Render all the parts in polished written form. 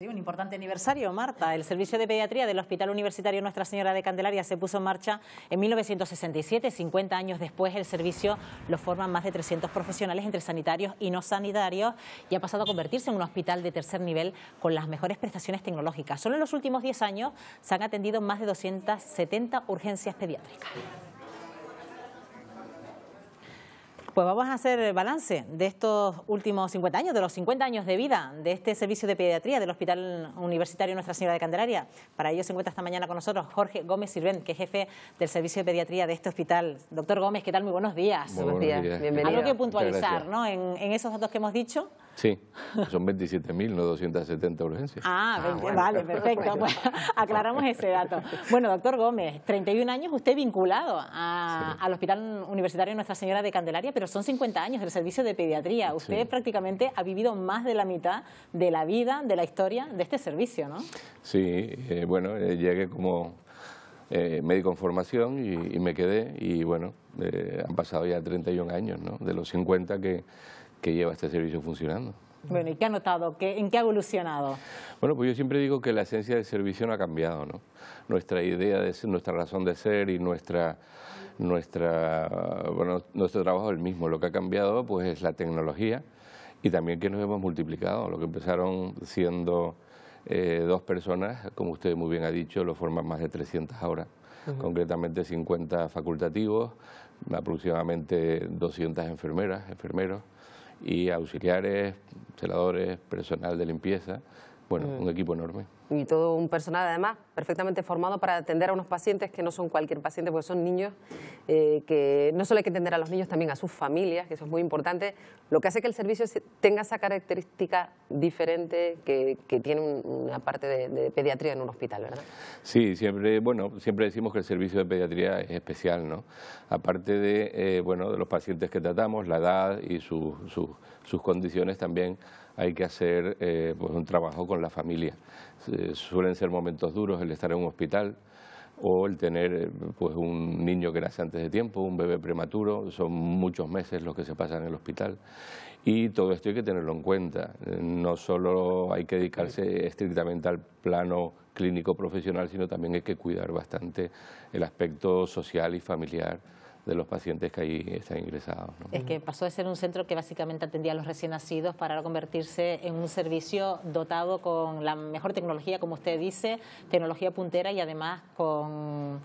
Un importante aniversario, Marta. El servicio de pediatría del Hospital Universitario Nuestra Señora de Candelaria se puso en marcha en 1967. 50 años después, el servicio lo forman más de 300 profesionales entre sanitarios y no sanitarios y ha pasado a convertirse en un hospital de tercer nivel con las mejores prestaciones tecnológicas. Solo en los últimos 10 años se han atendido más de 270 urgencias pediátricas. Pues vamos a hacer balance de estos últimos 50 años, de los 50 años de vida de este servicio de pediatría del Hospital Universitario Nuestra Señora de Candelaria. Para ello se encuentra esta mañana con nosotros Jorge Gómez Sirvent, que es jefe del servicio de pediatría de este hospital. Doctor Gómez, ¿qué tal? Muy buenos días. Buenos días. Bienvenido. Algo que puntualizar, ¿no? En esos datos que hemos dicho. Sí, son 27.000, no 270 urgencias. Bueno. Vale, perfecto. Pues, aclaramos ese dato. Bueno, doctor Gómez, 31 años usted vinculado al Hospital Universitario Nuestra Señora de Candelaria, pero son 50 años del servicio de pediatría. Usted prácticamente ha vivido más de la mitad de la vida, de la historia de este servicio, ¿no? Sí, bueno, llegué como médico en formación y me quedé y bueno, han pasado ya 31 años, ¿no? De los 50 que lleva este servicio funcionando. Bueno, ¿y qué ha notado? ¿En qué ha evolucionado? Bueno, pues yo siempre digo que la esencia del servicio no ha cambiado, ¿no? Nuestra idea de ser, nuestra razón de ser y nuestro trabajo es el mismo. Lo que ha cambiado pues es la tecnología y también que nos hemos multiplicado. Lo que empezaron siendo 2 personas, como usted muy bien ha dicho, lo forman más de 300 ahora. Concretamente 50 facultativos, aproximadamente 200 enfermeras, enfermeros y auxiliares, celadores, personal de limpieza, bueno, un equipo enorme. Y todo un personal además perfectamente formado para atender a unos pacientes que no son cualquier paciente, porque son niños, que no solo hay que atender a los niños, también a sus familias, que eso es muy importante, lo que hace que el servicio tenga esa característica diferente que tiene una parte de pediatría en un hospital, ¿verdad? Sí, siempre decimos que el servicio de pediatría es especial, ¿no? Aparte de, de los pacientes que tratamos, la edad y sus condiciones, también hay que hacer pues un trabajo con la familia. Suelen ser momentos duros el estar en un hospital o el tener pues un niño que nace antes de tiempo, un bebé prematuro, son muchos meses los que se pasan en el hospital y todo esto hay que tenerlo en cuenta. No solo hay que dedicarse estrictamente al plano clínico profesional, sino también hay que cuidar bastante el aspecto social y familiar de los pacientes que ahí están ingresados, ¿no? Es que pasó de ser un centro que básicamente atendía a los recién nacidos para ahora convertirse en un servicio dotado con la mejor tecnología, como usted dice, tecnología puntera y además con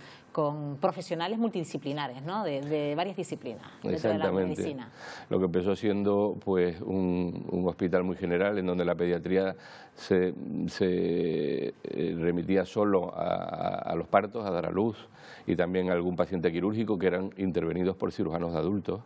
profesionales multidisciplinares, ¿no? De varias disciplinas dentro de la medicina. Lo que empezó siendo pues un hospital muy general en donde la pediatría se remitía solo a los partos, a dar a luz, y también a algún paciente quirúrgico que eran intervenidos por cirujanos de adultos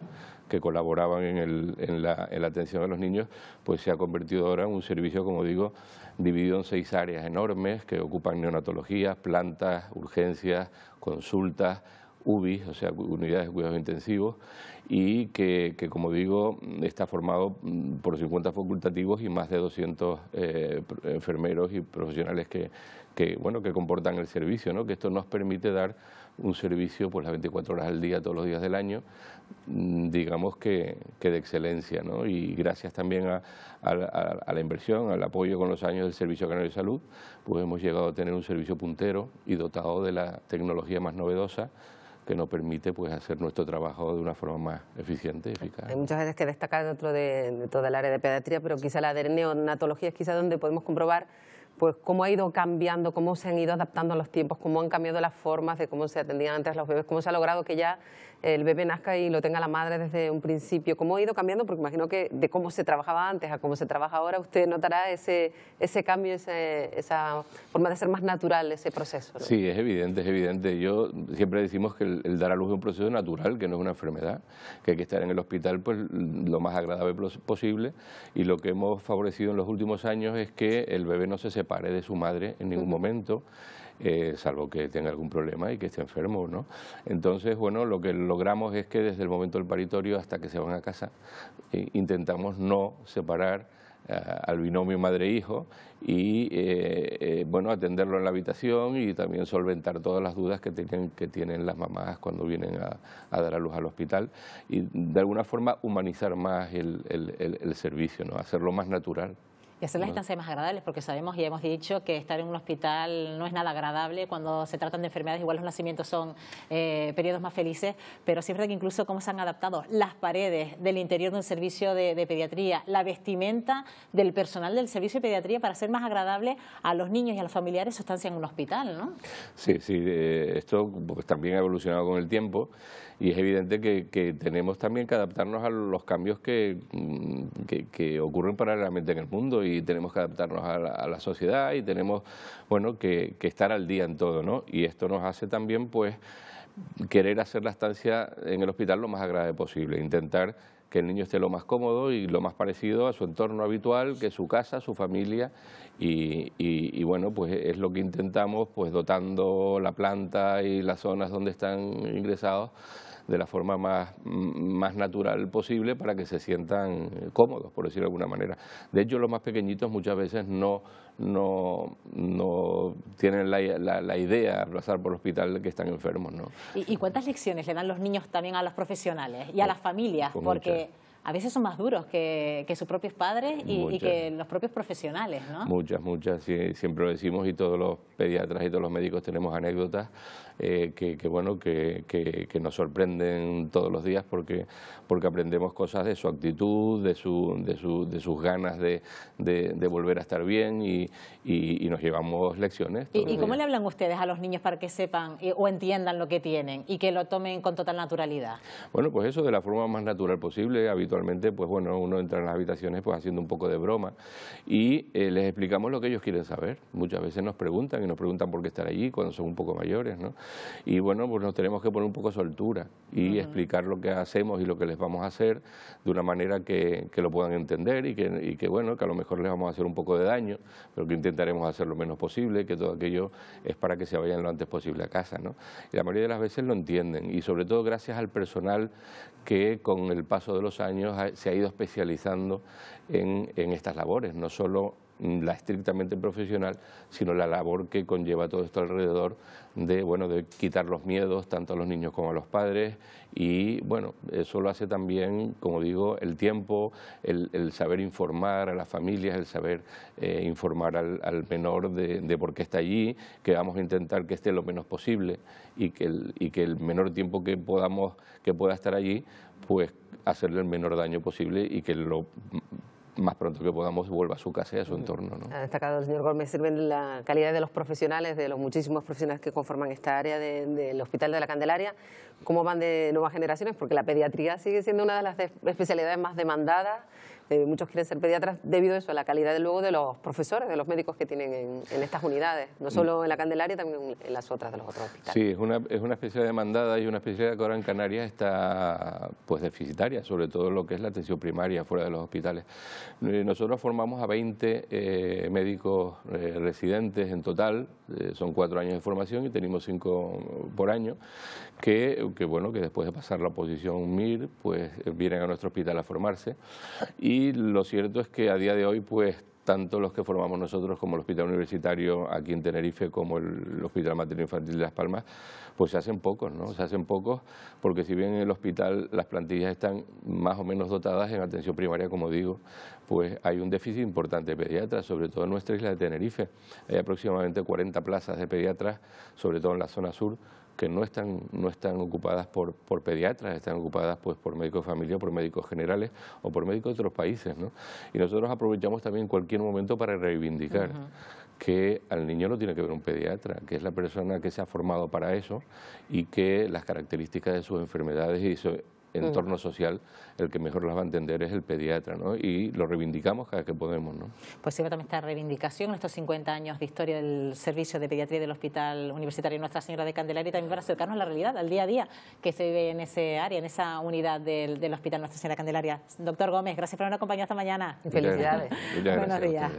que colaboraban en la atención a los niños, pues se ha convertido ahora en un servicio, como digo, dividido en 6 áreas enormes que ocupan neonatologías, plantas, urgencias, consultas, UBI, o sea, unidades de cuidados intensivos, y que como digo, está formado por 50 facultativos y más de 200 enfermeros y profesionales que comportan el servicio, ¿no? Que esto nos permite dar un servicio pues las 24 horas al día, todos los días del año, digamos que de excelencia, ¿no? Y gracias también a la inversión, al apoyo con los años del Servicio Canario de Salud, pues hemos llegado a tener un servicio puntero y dotado de la tecnología más novedosa que nos permite pues hacer nuestro trabajo de una forma más eficiente y eficaz. Hay muchas veces que destacar dentro de toda el área de pediatría, pero quizá la de neonatología es quizá donde podemos comprobar pues cómo ha ido cambiando, cómo se han ido adaptando a los tiempos, cómo han cambiado las formas de cómo se atendían antes los bebés, cómo se ha logrado que ya el bebé nazca y lo tenga la madre desde un principio, cómo ha ido cambiando, porque imagino que de cómo se trabajaba antes a cómo se trabaja ahora, usted notará ese cambio, esa forma de ser más natural, ese proceso, ¿no? Sí, es evidente, es evidente. Yo siempre decimos que el dar a luz es un proceso natural, que no es una enfermedad, que hay que estar en el hospital pues lo más agradable posible, y lo que hemos favorecido en los últimos años es que el bebé no se separe de su madre en ningún momento, salvo que tenga algún problema y que esté enfermo, ¿no? Entonces, bueno, lo que logramos es que desde el momento del paritorio hasta que se van a casa, intentamos no separar al binomio madre-hijo y atenderlo en la habitación y también solventar todas las dudas que tienen las mamás cuando vienen a dar a luz al hospital y de alguna forma humanizar más el servicio, ¿no? Hacerlo más natural. Y hacer las estancias más agradables, porque sabemos y hemos dicho que estar en un hospital no es nada agradable. Cuando se tratan de enfermedades, igual los nacimientos son periodos más felices, pero sí es verdad que incluso cómo se han adaptado las paredes del interior de un servicio de pediatría, la vestimenta del personal del servicio de pediatría para hacer más agradable a los niños y a los familiares su estancia en un hospital, ¿no? Sí, sí, esto pues, también ha evolucionado con el tiempo y es evidente que tenemos también que adaptarnos a los cambios que ocurren paralelamente en el mundo y tenemos que adaptarnos a la sociedad y tenemos, bueno, que estar al día en todo, ¿no? Y esto nos hace también, pues, querer hacer la estancia en el hospital lo más agradable posible, intentar que el niño esté lo más cómodo y lo más parecido a su entorno habitual, que su casa, su familia, y bueno, pues es lo que intentamos, pues dotando la planta y las zonas donde están ingresados de la forma más natural posible para que se sientan cómodos, por decirlo de alguna manera. De hecho, los más pequeñitos muchas veces no tienen la idea de pasar por el hospital de que están enfermos, ¿no? ¿Y cuántas lecciones le dan los niños también a los profesionales y a las familias? Porque a veces son más duros que sus propios padres y que los propios profesionales, ¿no? Muchas, sí, siempre lo decimos y todos los pediatras y todos los médicos tenemos anécdotas que nos sorprenden todos los días porque aprendemos cosas de su actitud, de sus ganas de volver a estar bien y nos llevamos lecciones. ¿Y cómo le hablan ustedes a los niños para que sepan o entiendan lo que tienen y que lo tomen con total naturalidad? Bueno, pues eso de la forma más natural posible. Habitualmente, pues bueno, uno entra en las habitaciones pues haciendo un poco de broma y les explicamos lo que ellos quieren saber. Muchas veces nos preguntan y nos preguntan por qué estar allí cuando son un poco mayores, ¿no? Y bueno, pues nos tenemos que poner un poco soltura y explicar lo que hacemos y lo que les vamos a hacer de una manera que lo puedan entender y que bueno, que a lo mejor les vamos a hacer un poco de daño, pero que intentaremos hacer lo menos posible, que todo aquello es para que se vayan lo antes posible a casa, ¿no? Y la mayoría de las veces lo entienden y sobre todo gracias al personal que con el paso de los años se ha ido especializando en estas labores, no solo la estrictamente profesional, sino la labor que conlleva todo esto alrededor de quitar los miedos tanto a los niños como a los padres y bueno, eso lo hace también, como digo, el tiempo, el saber informar a las familias, el saber informar al menor de por qué está allí, que vamos a intentar que esté lo menos posible y que el menor tiempo que pueda estar allí, pues hacerle el menor daño posible y que lo más pronto que podamos vuelva a su casa y a su entorno, ¿no? Ha destacado el señor Gómez Sirven la calidad de los profesionales, de los muchísimos profesionales que conforman esta área del Hospital de la Candelaria. ¿Cómo van de nuevas generaciones? Porque la pediatría sigue siendo una de las especialidades más demandadas. Muchos quieren ser pediatras debido a eso, a la calidad luego de los profesores, de los médicos que tienen en estas unidades, no solo en la Candelaria, también en las otras de los otros hospitales. Sí, es una especialidad demandada y una especialidad que ahora en Canarias está pues deficitaria, sobre todo lo que es la atención primaria fuera de los hospitales. Nosotros formamos a 20 médicos residentes en total, son 4 años de formación y tenemos 5 por año, que después de pasar la oposición MIR, pues vienen a nuestro hospital a formarse. Y lo cierto es que a día de hoy, pues tanto los que formamos nosotros como el Hospital Universitario aquí en Tenerife como el Hospital Materno Infantil de Las Palmas, pues se hacen pocos, ¿no? Se hacen pocos porque si bien en el hospital las plantillas están más o menos dotadas en atención primaria, como digo, pues hay un déficit importante de pediatras, sobre todo en nuestra isla de Tenerife. Hay aproximadamente 40 plazas de pediatras, sobre todo en la zona sur, que no están ocupadas por pediatras, están ocupadas pues por médicos de familia, por médicos generales o por médicos de otros países, ¿no? Y nosotros aprovechamos también cualquier momento para reivindicar que al niño lo tiene que ver un pediatra, que es la persona que se ha formado para eso y que las características de sus enfermedades y su entorno social, el que mejor las va a entender es el pediatra, ¿no? Y lo reivindicamos cada vez que podemos, ¿no? Pues sirve también esta reivindicación, estos 50 años de historia del servicio de pediatría del Hospital Universitario Nuestra Señora de Candelaria, y también para acercarnos a la realidad, al día a día que se vive en ese área, en esa unidad del Hospital Nuestra Señora de Candelaria. Doctor Gómez, gracias por habernos acompañado esta mañana. Felicidades. Buenos días.